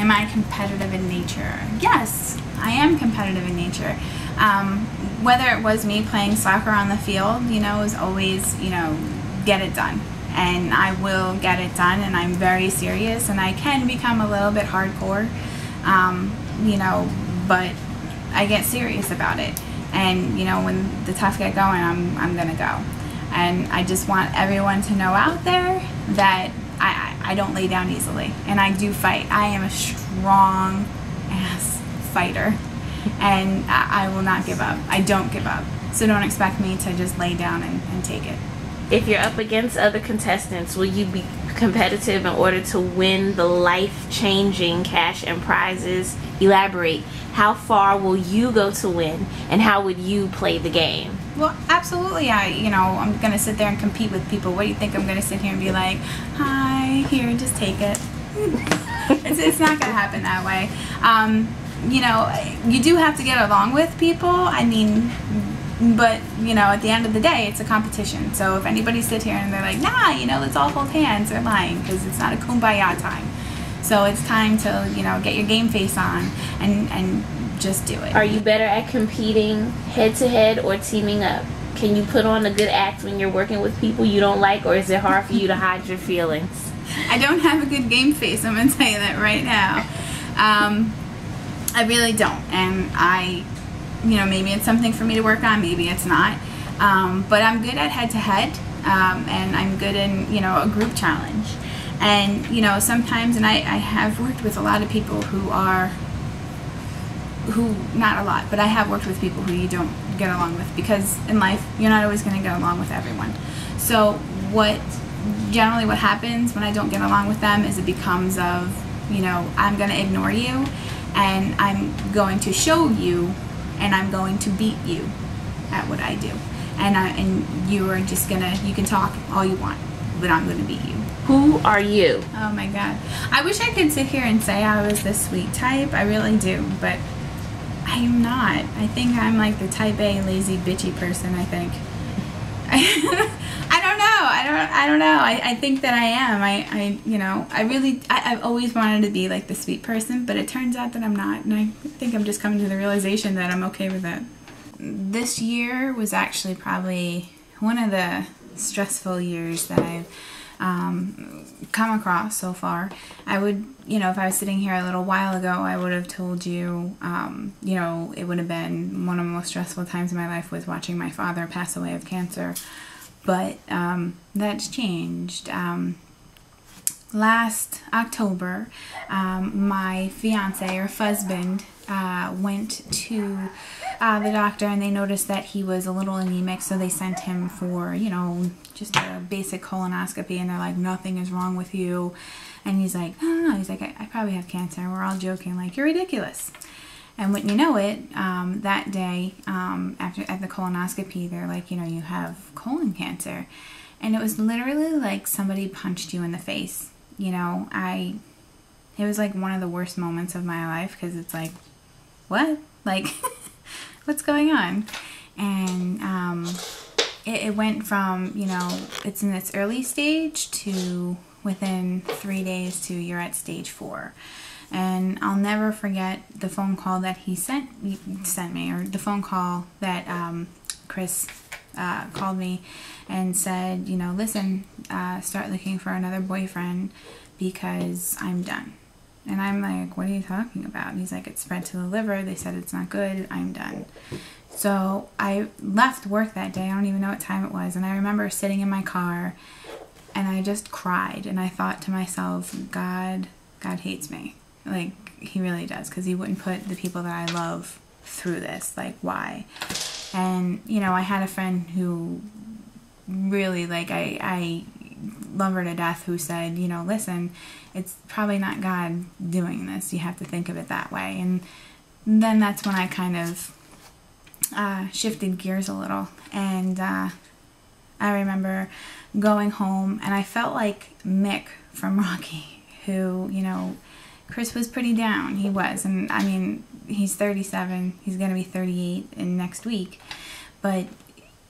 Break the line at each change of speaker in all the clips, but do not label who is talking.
Am I competitive in nature? Yes, I am competitive in nature. Whether it was me playing soccer on the field, you know, is always, you know, get it done. And I will get it done, and I'm very serious, and I can become a little bit hardcore, you know, but I get serious about it. And, you know, when the tough get going, I'm gonna go. And I just want everyone to know out there that I don't lay down easily, and I do fight. I am a strong ass fighter, and I will not give up. I don't give up. So don't expect me to just lay down and take it.
If you're up against other contestants, will you be competitive in order to win the life-changing cash and prizes? Elaborate. How far will you go to win, and how would you play the game?
Well, absolutely. I'm going to sit there and compete with people. What do you think? I'm going to sit here and be like, hi, here, just take it. It's not going to happen that way. You know, you do have to get along with people. I mean, but, you know, at the end of the day, it's a competition. So if anybody sit here and they're like, nah, you know, let's all hold hands, they're lying, because it's not a kumbaya time. So it's time to, you know, get your game face on and just do it.
Are you better at competing head-to-head or teaming up? Can you put on a good act when you're working with people you don't like, or is it hard for you to hide your feelings?
I don't have a good game face, I'm going to tell you that right now. I really don't. And you know, maybe it's something for me to work on, maybe it's not. But I'm good at head-to-head, and I'm good in, you know, a group challenge. And, you know, sometimes, and I have worked with a lot of people not a lot, but I have worked with people who you don't get along with, because in life, you're not always going to get along with everyone. So generally what happens when I don't get along with them is it becomes of, you know, I'm going to ignore you, and I'm going to show you, and I'm going to beat you at what I do. And you are just gonna, you can talk all you want, but I'm gonna beat you.
Who are you?
Oh my God. I wish I could sit here and say I was the sweet type. I really do, but I'm not. I think I'm like the type A, lazy, bitchy person, I think. I don't know. I think that I am. You know, I've always wanted to be like the sweet person, but it turns out that I'm not, and I think I'm just coming to the realization that I'm okay with it. This year was actually probably one of the stressful years that I've come across so far. I would, you know, if I was sitting here a little while ago, I would have told you, you know, it would have been one of the most stressful times in my life was watching my father pass away of cancer. But that's changed. Last October, my fiance or husband went to the doctor, and they noticed that he was a little anemic, so they sent him for, you know, just a basic colonoscopy, and they're like, nothing is wrong with you. And he's like, oh, he's like, I probably have cancer. And we're all joking, like, you're ridiculous. And wouldn't you know it, that day, at the colonoscopy, they're like, you know, you have colon cancer. And it was literally like somebody punched you in the face. You know, it was like one of the worst moments of my life, because it's like, what? Like, what's going on? And it went from, you know, it's in its early stage to within 3 days to you're at stage 4. And I'll never forget the phone call that he sent me, or the phone call that Chris called me and said, you know, listen, start looking for another boyfriend because I'm done. And I'm like, what are you talking about? And he's like, it spread to the liver. They said it's not good. I'm done. So I left work that day. I don't even know what time it was. And I remember sitting in my car, and I just cried. And I thought to myself, God hates me. Like, he really does, because he wouldn't put the people that I love through this. Like, why? And, you know, I had a friend who really, like, I love her to death, who said, you know, listen, it's probably not God doing this. You have to think of it that way. And then that's when I kind of shifted gears a little. And I remember going home, and I felt like Mick from Rocky, who, you know, Chris was pretty down. He was. And I mean, he's 37. He's going to be 38 in next week. But,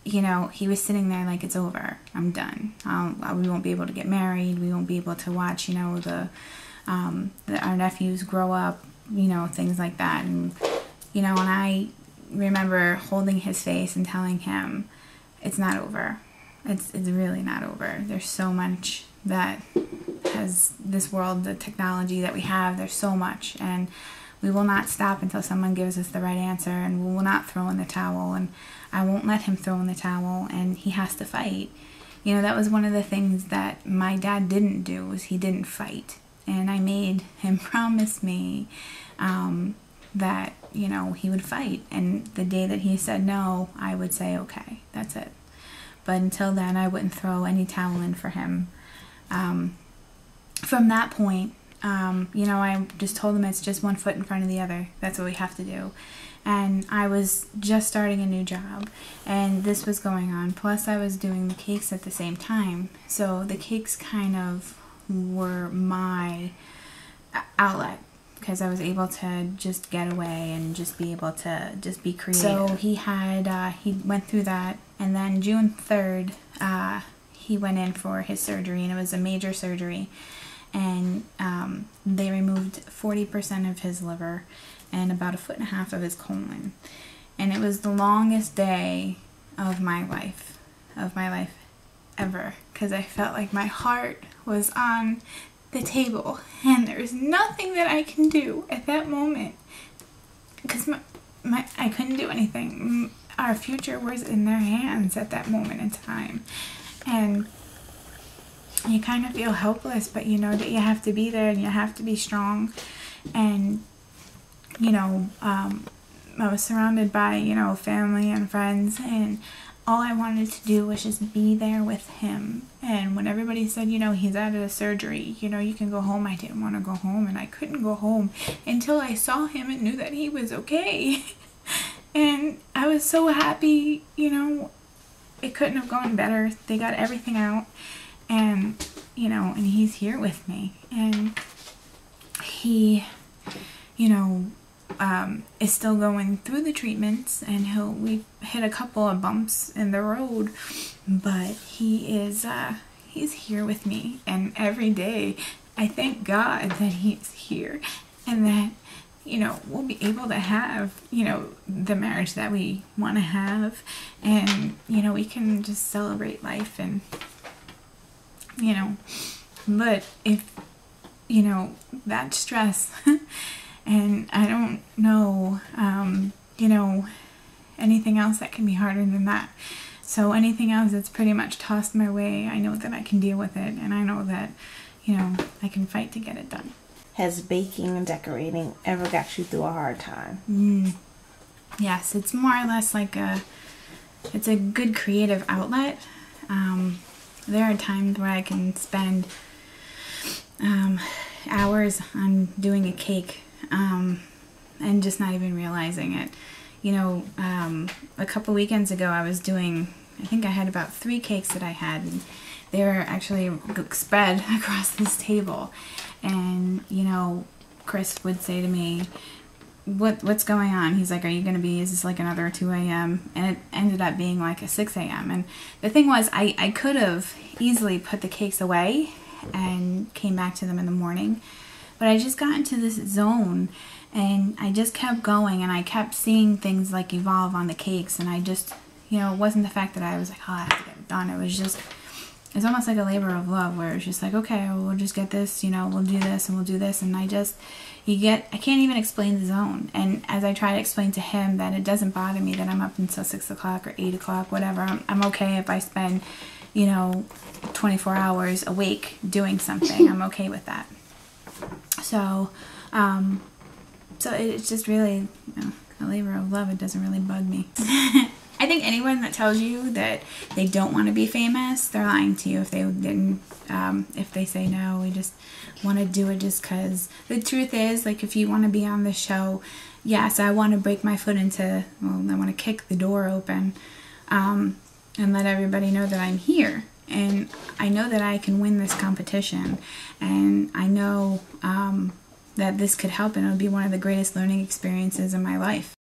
you know, he was sitting there like, it's over. I'm done. We won't be able to get married. We won't be able to watch, you know, the our nephews grow up, you know, things like that. And, you know, and I remember holding his face and telling him, it's not over. It's really not over. There's so much that has this world, the technology that we have, there's so much, and we will not stop until someone gives us the right answer, and we will not throw in the towel, and I won't let him throw in the towel, and he has to fight. You know, that was one of the things that my dad didn't do, was he didn't fight, and I made him promise me that, you know, he would fight, and the day that he said no, I would say, okay, that's it. But until then, I wouldn't throw any towel in for him. From that point, you know, I just told him it's just one foot in front of the other. That's what we have to do. And I was just starting a new job, and this was going on. Plus, I was doing the cakes at the same time. So the cakes kind of were my outlet, because I was able to just get away and just be able to just be creative. So he went through that, and then June 3rd, he went in for his surgery, and it was a major surgery. And they removed 40% of his liver and about 1.5 feet of his colon. And it was the longest day of my life ever, because I felt like my heart was on the table, and there was nothing that I can do at that moment, because I couldn't do anything. Our future was in their hands at that moment in time, and you kind of feel helpless, but you know that you have to be there and you have to be strong. And you know, I was surrounded by, you know, family and friends, and all I wanted to do was just be there with him. And when everybody said, you know, he's out of the surgery, you know, you can go home, I didn't want to go home, and I couldn't go home until I saw him and knew that he was okay. And I was so happy, you know, it couldn't have gone better. They got everything out, and, you know, and he's here with me, and he, you know, is still going through the treatments, and we hit a couple of bumps in the road, but he's here with me, and every day I thank God that he's here, and that, you know, we'll be able to have, you know, the marriage that we want to have, and, you know, we can just celebrate life, and, you know, but if, you know, that stress and I don't know, you know, anything else that can be harder than that. So anything else that's pretty much tossed my way, I know that I can deal with it, and I know that, you know, I can fight to get it done.
Has baking and decorating ever got you through a hard time?
Yes, it's more or less like it's a good creative outlet. There are times where I can spend hours on doing a cake, and just not even realizing it. You know, a couple weekends ago I was doing, I think I had about 3 cakes that I had, and they were actually spread across this table. And, you know, Chris would say to me, what's going on? He's like, is this like another 2 a.m.? And it ended up being like a 6 a.m. And the thing was, I could have easily put the cakes away and came back to them in the morning, but I just got into this zone, and I just kept going, and I kept seeing things like evolve on the cakes, and I just, you know, it wasn't the fact that I was like, oh, I have to get it done. It was just, it's almost like a labor of love, where it's just like, okay, we'll just get this, you know, we'll do this and we'll do this, and I can't even explain the zone. And as I try to explain to him that it doesn't bother me that I'm up until 6 o'clock or 8 o'clock, whatever, I'm okay if I spend, you know, 24 hours awake doing something. I'm okay with that. So, it's just really, you know, a labor of love. It doesn't really bug me. I think anyone that tells you that they don't want to be famous, they're lying to you. If they didn't, if they say no, we just want to do it just because. The truth is, like, if you want to be on the show, yes, I want to break my foot into, well, I want to kick the door open, and let everybody know that I'm here. And I know that I can win this competition, and I know that this could help, and it'll be one of the greatest learning experiences in my life.